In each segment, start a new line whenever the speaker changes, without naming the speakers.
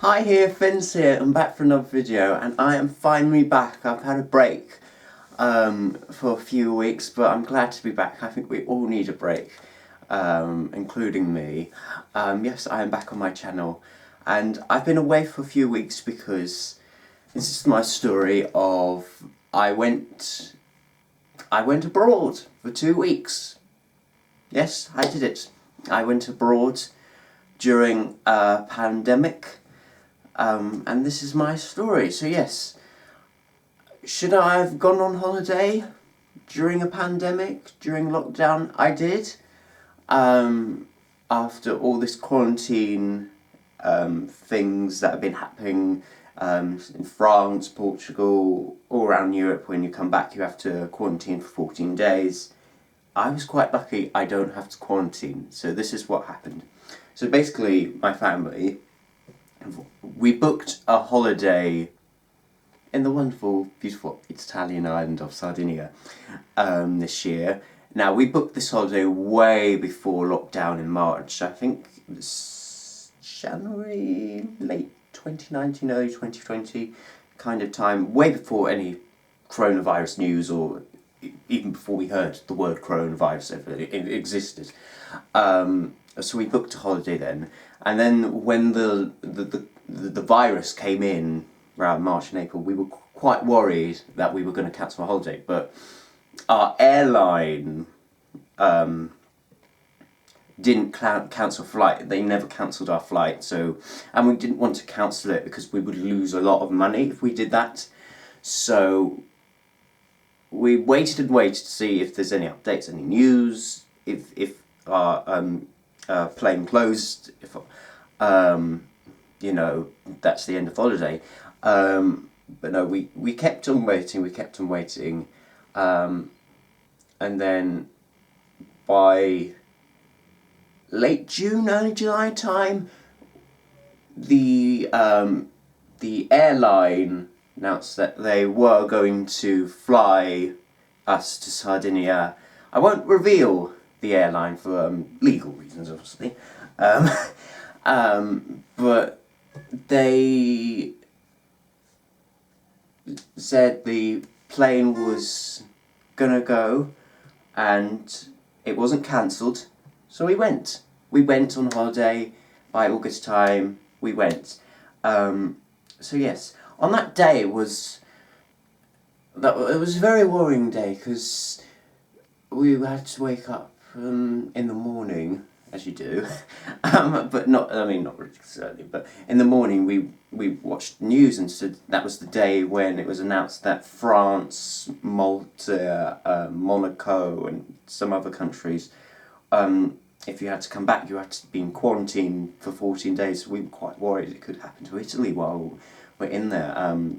Hi here, Finns here. I'm back for another video, and I am finally back. I've had a break for a few weeks, but I'm glad to be back. I think we all need a break, including me. Yes, I am back on my channel, and I've been away for a few weeks because this is my story of I went abroad for 2 weeks. Yes, I did it. I went abroad during a pandemic. And this is my story. So yes, should I have gone on holiday during a pandemic, during lockdown? I did. After all this quarantine things that have been happening in France, Portugal, all around Europe, when you come back you have to quarantine for 14 days. I was quite lucky I don't have to quarantine. So this is what happened. So basically, my family, we booked a holiday in the wonderful, beautiful Italian island of Sardinia this year. Now, we booked this holiday way before lockdown in March. I think it was January, late 2019, early 2020 kind of time, way before any coronavirus news or even before we heard the word coronavirus ever existed. So we booked a holiday then, and then when the virus came in around March and April, we were quite worried that we were going to cancel our holiday. But our airline didn't cancel flight. They never cancelled our flight. So, and we didn't want to cancel it because we would lose a lot of money if we did that. So we waited and waited to see if there's any updates, any news, if our plane closed, if that's the end of holiday. But no, we kept on waiting, and then by late June, early July time, the airline announced that they were going to fly us to Sardinia. I won't reveal the airline for legal reasons, obviously, but they said the plane was gonna go and it wasn't cancelled, so we went. We went on holiday. By August time, we went. So yes, on that day it was a very worrying day because we had to wake up in the morning, as you do, but not really early, but in the morning we watched news, and so that was the day when it was announced that France, Malta, Monaco and some other countries, if you had to come back you had to be in quarantine for 14 days. So we were quite worried it could happen to Italy while we're in there,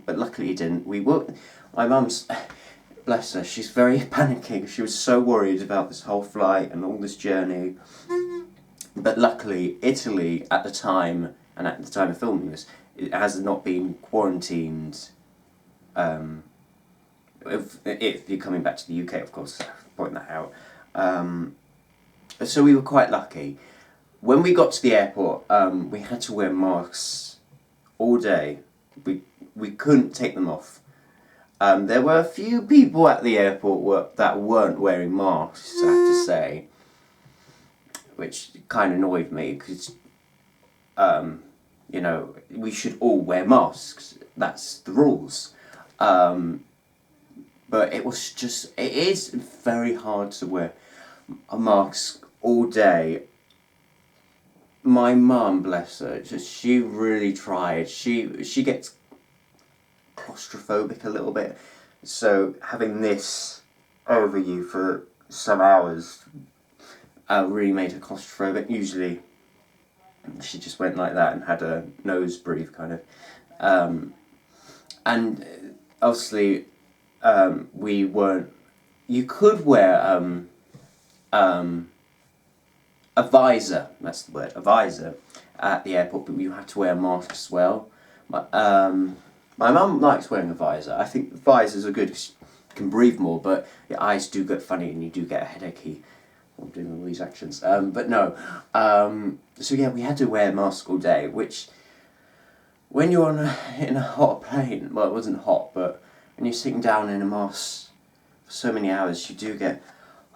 but luckily it didn't. My mum's, bless her, she's very panicking. She was so worried about this whole flight and all this journey. But luckily, Italy at the time, and at the time of filming this, it has not been quarantined. If you're coming back to the UK, of course, point that out. So we were quite lucky. When we got to the airport, we had to wear masks all day. We couldn't take them off. There were a few people at the airport that weren't wearing masks, I have to say, which kind of annoyed me because, we should all wear masks. That's the rules. But it is very hard to wear a mask all day. My mum, bless her, she really tried. She gets claustrophobic a little bit, so having this over you for some hours really made her claustrophobic. Usually she just went like that and had a nose breathe kind of, and obviously we weren't. You could wear a visor, that's the word, a visor at the airport, but you had to wear a mask as well. My mum likes wearing a visor. I think visors are good because you can breathe more, but your eyes do get funny and you do get a headachy from doing all these actions. But no. So yeah, we had to wear a mask all day, which when you're in a hot plane, well, it wasn't hot, but when you're sitting down in a mask for so many hours, you do get,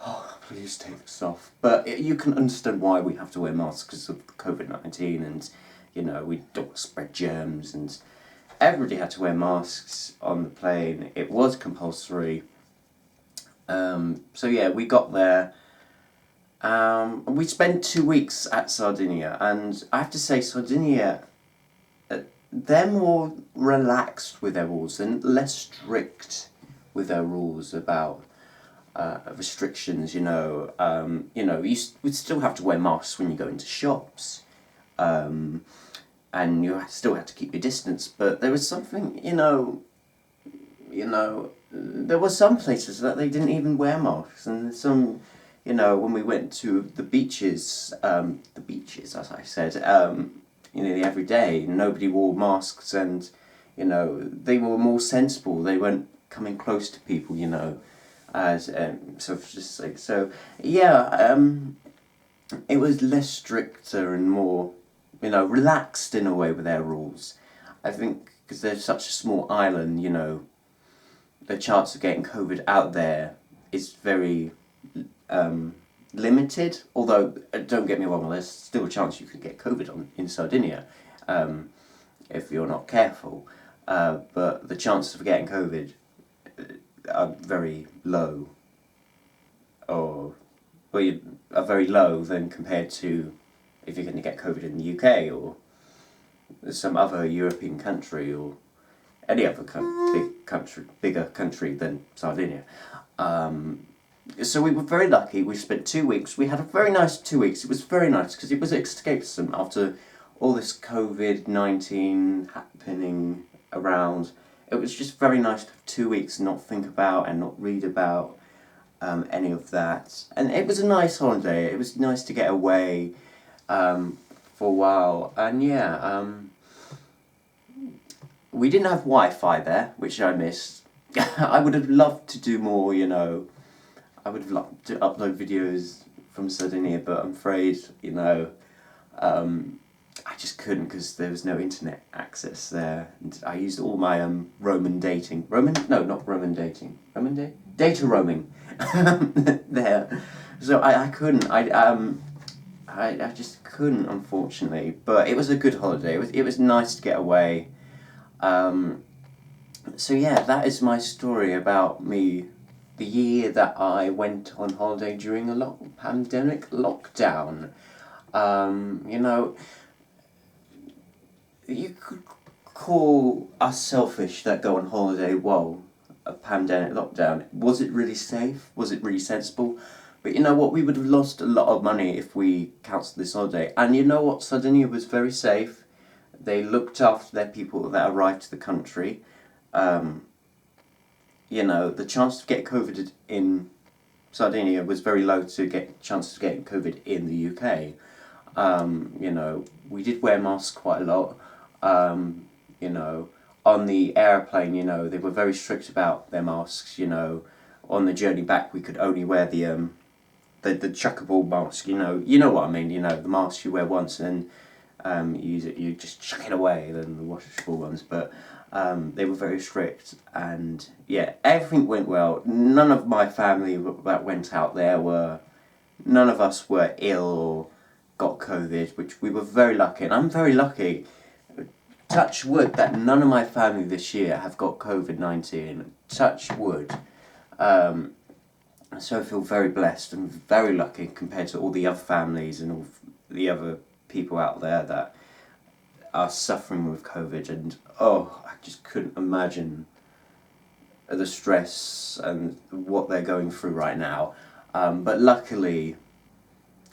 oh, please take this off. But you can understand why we have to wear masks because of COVID-19, and we don't spread germs, and everybody had to wear masks on the plane. It was compulsory. So yeah, we got there. We spent 2 weeks at Sardinia, and I have to say, Sardinia, they're more relaxed with their rules and less strict with their rules about restrictions. You would still have to wear masks when you go into shops, and you still had to keep your distance. But there was something, there were some places that they didn't even wear masks, and some, when we went to the beaches, as I said, the every day, nobody wore masks, and they were more sensible. They weren't coming close to people, as just like so. Yeah, it was less stricter and more, relaxed in a way with their rules. I think because they're such a small island, the chance of getting COVID out there is very limited. Although, don't get me wrong, there's still a chance you could get COVID in Sardinia if you're not careful. But the chances of getting COVID are very low, or are very low than compared to if you're going to get COVID in the UK or some other European country or any other bigger country than Sardinia. So we were very lucky. We spent 2 weeks. We had a very nice 2 weeks. It was very nice because it was escapism after all this COVID-19 happening around. It was just very nice to have 2 weeks and not think about and not read about any of that. And it was a nice holiday. It was nice to get away for a while. And yeah, we didn't have Wi-Fi there, which I missed. I would have loved to do more, I would have loved to upload videos from Sardinia, but I'm afraid, I just couldn't because there was no internet access there. And I used all my data roaming there. So I couldn't. I just couldn't, unfortunately. But it was a good holiday. It was nice to get away. So yeah, that is my story about me. The year that I went on holiday during a pandemic lockdown. You could call us selfish that go on holiday while a pandemic lockdown. Was it really safe? Was it really sensible? But you know what? We would have lost a lot of money if we cancelled this holiday. And you know what? Sardinia was very safe. They looked after their people that arrived to the country. The chance to get COVID in Sardinia was very low to get chances of getting COVID in the UK. We did wear masks quite a lot. On the airplane, they were very strict about their masks. On the journey back, we could only wear the chuckable mask. You know what I mean. The mask you wear once and you just chuck it away. Then the washable ones, but. They were very strict, and yeah, everything went well. None of my family that went out there none of us were ill or got COVID, which we were very lucky, and I'm very lucky, touch wood, that none of my family this year have got COVID-19, touch wood. So I feel very blessed and very lucky compared to all the other families and all the other people out there that are suffering with COVID, and I just couldn't imagine the stress and what they're going through right now. But luckily,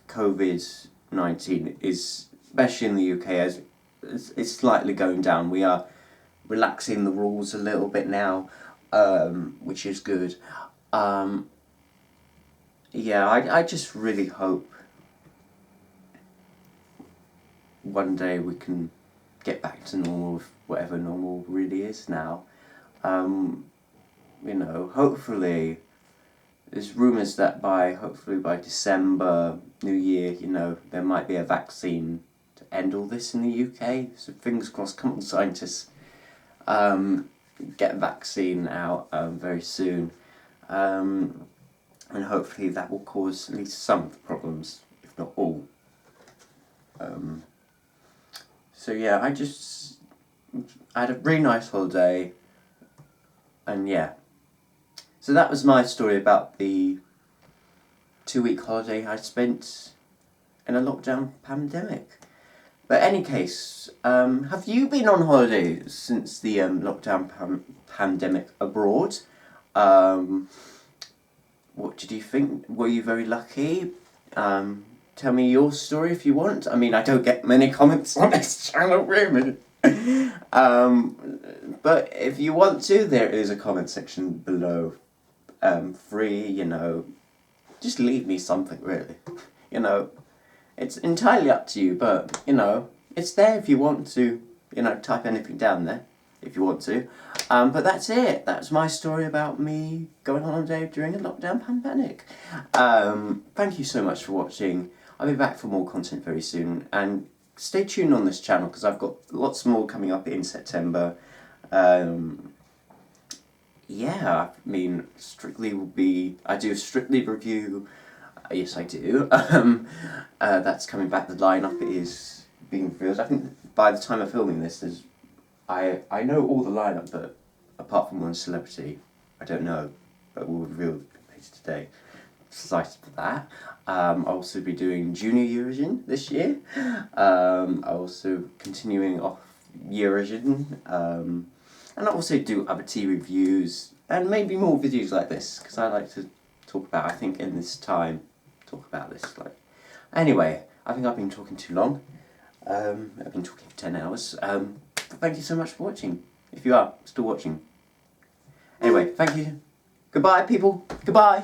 COVID-19 is, especially in the UK, as it's slightly going down. We are relaxing the rules a little bit now, which is good. I just really hope one day we can get back to normal, with whatever normal really is now. Hopefully, there's rumours that hopefully by December, New Year, there might be a vaccine end all this in the UK. So fingers crossed, come on scientists, get a vaccine out very soon, and hopefully that will cause at least some of the problems, if not all. So yeah, I had a really nice holiday, and yeah. So that was my story about the 2-week holiday I spent in a lockdown pandemic. But any case, have you been on holiday since the lockdown pandemic abroad? What did you think? Were you very lucky? Tell me your story if you want. I mean, I don't get many comments on this channel, really. But if you want to, there is a comment section below. Free, you know. Just leave me something, really. You know, it's entirely up to you, but, you know, it's there if you want to, you know, type anything down there, if you want to. But that's it. That's my story about me going on holiday during a lockdown pandemic. Thank you so much for watching. I'll be back for more content very soon, and stay tuned on this channel, because I've got lots more coming up in September. Yeah, I mean, Strictly will be... I do a Strictly review. Yes, I do. That's coming back. The lineup is being revealed. I think by the time of filming this, I know all the lineup, but apart from one celebrity, I don't know. But we'll reveal later today. Suffice for that. I'll also be doing Junior Eurovision this year. I'll also continuing off Eurovision. And I'll also do other tea reviews, and maybe more videos like this, because I like to talk about, I think in this time, talk about this. Like, anyway, I think I've been talking too long. I've been talking for 10 hours. Thank you so much for watching, if you are still watching. Anyway, thank you. Goodbye, people. Goodbye.